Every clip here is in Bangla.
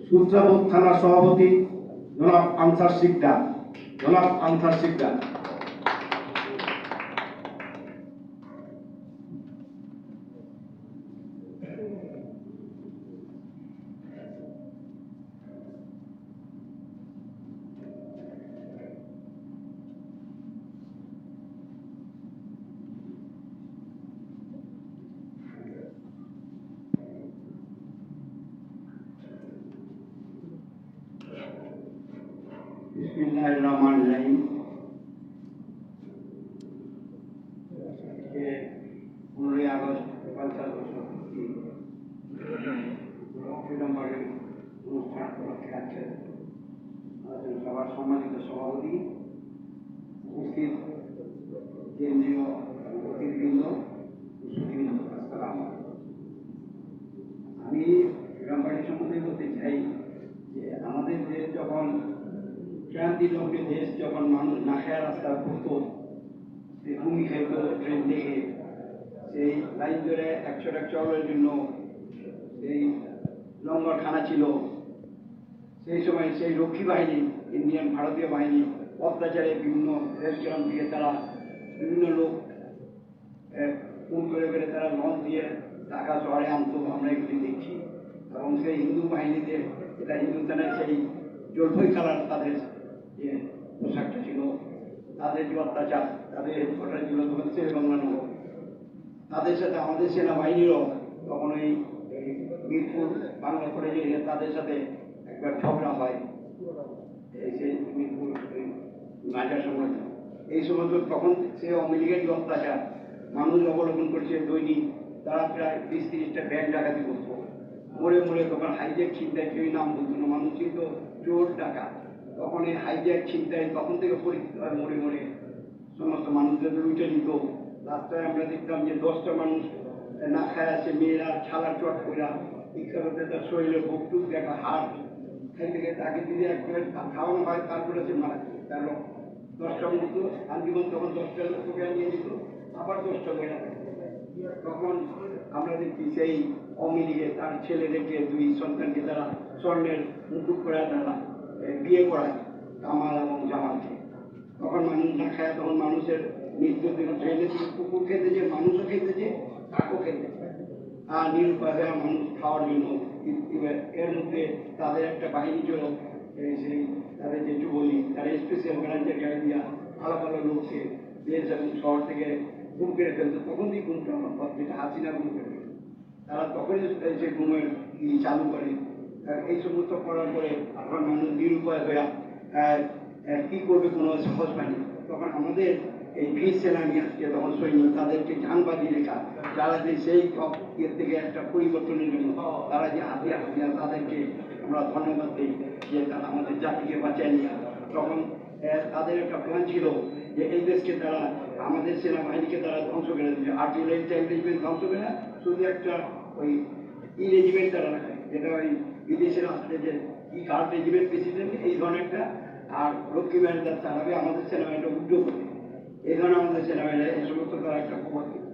সূত্রাপুর থানার সভাপতি জনাব আনসার শিকদার। জনাব আনসার শিকদার। বিসমিল্লাহির রহমানির রহিম। 15ই আগস্ট 1975 অনুষ্ঠান উপলক্ষে আছে সবার সম্মানিত সভাপতি, উপস্থিত কেন্দ্রীয় অতিথিবৃন্দ, আসসালাম। আমি গ্রামবাড়ি সম্বন্ধে বলতে চাই যে আমাদের দেশ যখন ক্রান্তি লগ্নে দেশ যখন মানুষ না খায় রাস্তা ঘুরত, সে ভূমি খাইত ট্রেন দেখে, সেই লাইন ধরে 100 টাকা চাউলের জন্য সেই লঙ্গরখানা ছিল। সেই সময় সেই রক্ষী বাহিনী, ইন্ডিয়ান ভারতীয় বাহিনী অত্যাচারে বিভিন্ন রেস্টুরেন্ট থেকে তারা বিভিন্ন লোক ফোন করে করে তারা লঞ্চ দিয়ে ঢাকা শহরে আনতো, আমরা এগুলি দেখছি। এবং সেই হিন্দু বাহিনীদের, এটা হিন্দুস্তানের সেই জলপাই কালার তাদের যে পোশাকটা ছিল, তাদের যে অত্যাচার, তাদের হেডকোয়ার্টার ছিল তখন শেরেবাংলানগর। তাদের সাথে আমাদের সেনাবাহিনীরও তখন এই মিরপুর বাংলা কলেজে তাদের সাথে একবার ঝগড়া হয়। সেই মিরপুর রাজার সময়, এই সময় তখন সে আওয়ামী লীগের যে অত্যাচার মানুষ অবলম্বন করছে দৈনিক, তারা প্রায় 20-30টা ব্যাংক ডাকাতি করতো। মরে মরে তখন হাইজ্যাক ছিনতাই কেউই নাম বলতো না, মানুষ ছিল চোর ডাকাত। তখন এই হাইজ্যাক ছিনতাই তখন থেকে পরিচিত হয়, মরে মরে সমস্ত মানুষদের লুটে নিত। রাস্তায় আমরা দেখতাম যে 10টা মানুষ না খায় আছে, মেয়েরা ছালার চট কইরা ইচ্ছা করতে তার শরীরে বুকটুক দেখা হাড় খাইতে গেলে তাকে যদি এক প্লেট খাওয়ানো হয় তারপরে সে মারা যায়। কারণ 10টা মতো আঞ্জীবন তখন 10টা লোককে নিয়ে দিত, আবার 10টা মেয়েরা। তখন আমরা দেখি সেই আওয়ামী লীগে তার ছেলেদেরকে, 2 সন্তানকে তারা স্বর্ণের মুকুট করে তারা বিয়ে করায়, কামাল এবং জামালকে। তখন মানুষ না খায়, তখন মানুষের মৃত্যুর দিন ট্রেনে কুকুর খেতেছে, মানুষও খেতেছে, কাকও খেতেছে। আর নিরুপায় মানুষ খাওয়ার জন্য এর মধ্যে তাদের একটা বাহিনী ছিল, সেই তাদের যে যুবলীগ, তারা স্পেশাল ব্রাঞ্চের গাড়ি দিয়া আলাদা আলাদা লোককে দেশ এবং শহর থেকে ঘুম কেড়ে ফেলতো। তখন দিয়ে ঘুমটা আমার যেটা হাসিনা ঘুম কেড়ে ফেলত, তারা তখনই সেই ঘুমের চালু করে। এই সমস্ত করার পরে এখন মানুষ নিরুপায় হয়ে কি করবে কোনো সহজ পায়নি। তখন আমাদের এই বীর সেনানি আজকে তখন সৈন্য তাদেরকে জানবাজি রেখা, যারা যে সেই ইয়ের থেকে একটা পরিবর্তনের জন্য তারা যে হাতিয়ার তাদেরকে আমরা ধন্যবাদ দিই যে তারা আমাদের জাতিকে বাঁচিয়ে নিয়ে। তখন তাদের একটা প্ল্যান ছিল যে এই দেশকে তারা, আমাদের সেনাবাহিনীকে তারা ধ্বংস করে দেবে, আর্টিলারি রেজিমেন্ট ধ্বংস করে না, শুধু একটা ওই রেজিমেন্ট তারা রাখে, যেটা ওই বিদেশের আসলে যে গার্ড রেজিমেন্ট প্রেসিডেন্ট এই ধরনের একটা, আর লক্ষ্মী বাহিনী তার চালাবে, আমাদের সেনাবাহিনীটা উদ্যোগ করে এই ধরনের আমাদের সেনাবাহিনীরা এই সমস্ত তারা একটা খবর দিবে।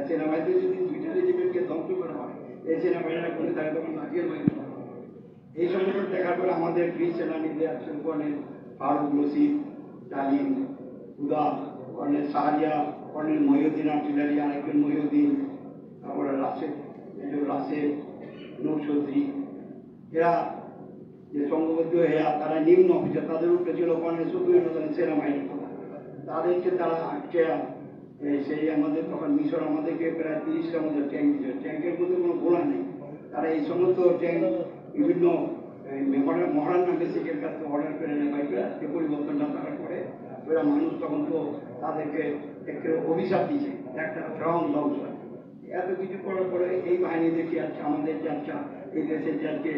সেনাবাহিনীতে যদি 2টা রেজিমেন্টকে ধ্বংস করা হয়, এই সেনাবাহিনীরা করে থাকে তখন নাকিয়ের বাহিনী। এই সমস্ত দেখার পরে আমাদের বীর সেনানীদের একজন colonel Farooq Rashid, Dalim, Huda, colonel Shahriar, colonel Mohiuddin artillery, আরেকজন মহিউদ্দিন, তারপরে রাশেদ, নৌসদ্রি, এরা যে সংঘবদ্ধ হয়ে তারা নিম্ন অফিসার, তাদের উপরে ছিল কর্নেল শফিউল সেনাবাহিনী। তাদেরকে তারা আটকে সেই আমাদের তখন মিশর আমাদেরকে প্রায় 30টা আমাদের ট্যাঙ্ক দিল, ট্যাঙ্কের মধ্যে কোনো গোলা নেই। তারা এই সমস্ত ট্যাঙ্ক বিভিন্ন মহারান নামে শেখের কাছ থেকে অর্ডার করে নেয় বাইকরা, যে পরিবর্তনটা তারা করে। ওরা মানুষ তখন তো তাদেরকে একটা অভিশাপ দিয়েছে, একটা রং ধ্বংস। এত কিছু করার পরে এই বাহিনী দেখে আজকে আমাদের যে আজকে এই দেশের যে আজকে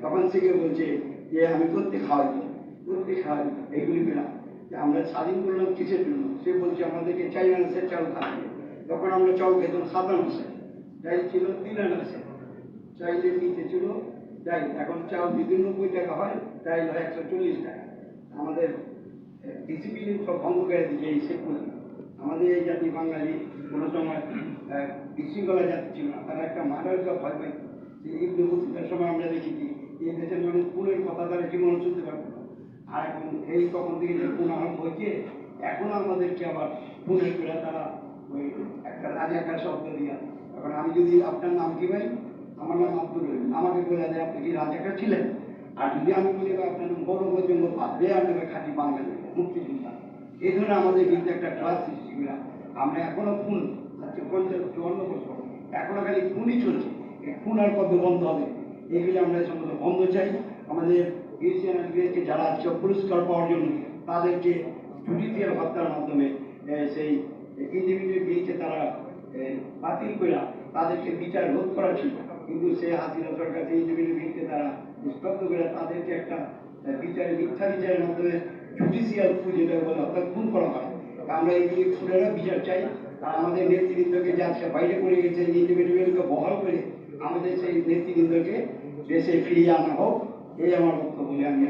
তখন থেকে বলছে যে আমি করতে খাওয়াই এইগুলি পেলাম, যে আমরা স্বাধীন করলাম কিসের জন্য। সে বলছে আমাদেরকে 4 আনাসের চাল খাওয়াবে, তখন আমরা চাল খেতাম 7 আনাসের, চাল ছিল 3 আনাসের, চাইলের নিচে ছিল ডাইল। এখন চাল 92 টাকা হয়, ডাইল হয় 140 টাকা। আমাদের ডিসিপ্লিন সব ভঙ্গ করে দিচ্ছে এই শেখ মুজিব। আমাদের এই জাতি বাঙালি কোনো সময় বিশৃঙ্খলা জাতি ছিল না, তারা একটা মার্ডারকে ভয় পাইত। ইবনে বতুতার সময় আমরা দেখেছি এই দেশের মানুষ খুনের কথা তারা জীবনে শুনতে পারতো না। আর এখন এই তখন থেকে যে খুন আরম্ভ হয়েছে, এখন আমাদেরকে আবার খুনের করে তারা ওই একটা রাজাকার শব্দ দিয়া। এখন আমি যদি আপনার নাম কি ভাই, আমার নাম আব্দুল রহিম, আমাকে বলে দেয় আপনি কি রাজাকার ছিলেন? আর যদি আমি বলি আপনার নাম গৌরবজন্ম পাবে, আপনাকে খাঁটি বাঙালি মুক্তিযোদ্ধা। এই ধরনের আমাদের কিন্তু একটা ক্লাস সৃষ্টি করে আমরা এখনো খুন, আজকে 50-54 বছর এখনো খালি খুনই চলছে। এই খুন আর কবে বন্ধ হবে? এগুলি আমরা সম্পূর্ণ বন্ধ চাই। আমাদের বিএসসি যারা আজকে পুরস্কার পাওয়ার জন্য তাদেরকে জুডিশিয়াল হত্যার মাধ্যমে সেই ইন্ডিভিজুয়াল বিলকে তারা বাতিল করে তাদেরকে বিচার রোধ করা ছিল, কিন্তু সে হাসিনা সরকার সেই ইন্ডিভিজুয়াল বিলকে তারা স্তব্ধ করে তাদেরকে একটা বিচারে মিথ্যা বিচারের মাধ্যমে জুডিশিয়াল কু যেটা বলে অর্থাৎ খুন করা হয়। আমরা এইগুলি খুনেরও বিচার চাই। আর আমাদের নেতৃবৃন্দকে যে আজকে বাইরে পড়ে গেছে ইন্ডিভিজুয়ালকে বহাল করে আমাদের সেই নেতৃবৃন্দকে দেশে ফিরিয়ে আনা হোক, এই আমার বক্তব্য বলে আমি